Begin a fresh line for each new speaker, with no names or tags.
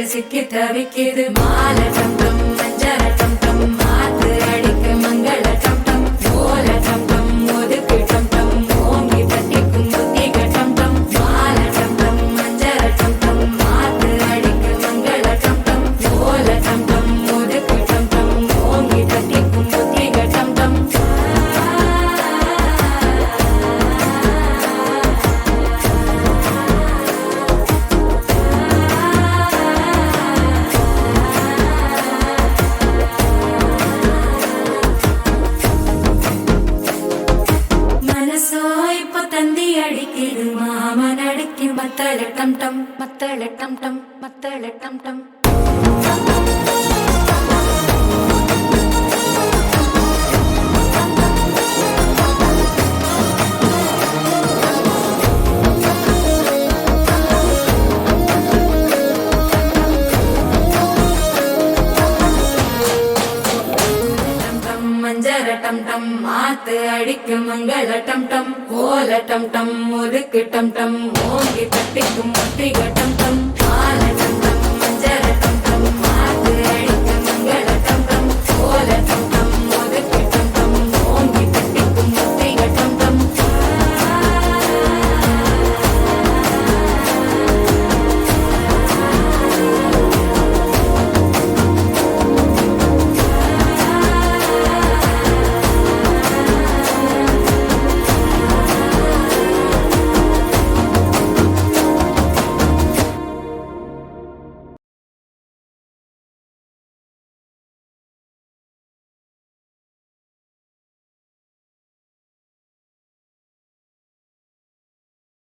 சிக்கி தவிக்குது மால டம் டம் மஞ்சர டம் டம் மாத்து அடிக்க மங்கள டம் டம் ஓல டம் டம் ஒதுக்கு டம் டம் ஓங்கி தட்டிக்கும் புத்திக டம் டம் மால டம் டம் மஞ்சர டம் டம் மாத்து அடிக்க மங்கள டம் டம் ஓல டம் டம் ஒதுக்கு டம் டம் ஓங்கி தட்டிக்கும் புத்திக டம் டம் அடிக்குது மாமன் அடிக்கு மத்தள டம் டம் மத்தள டம் டம் மத்தள டம் டம் மஞ்சர டம் டம் மாத்து அடிக்கும் மங்கள டம் டம் ஓல டம் டம் ஒதுக்கு டம் டம் ஓங்கி தட்டிக்கும் முட்டிக டம் டம் மால டம் டம் மஞ்சர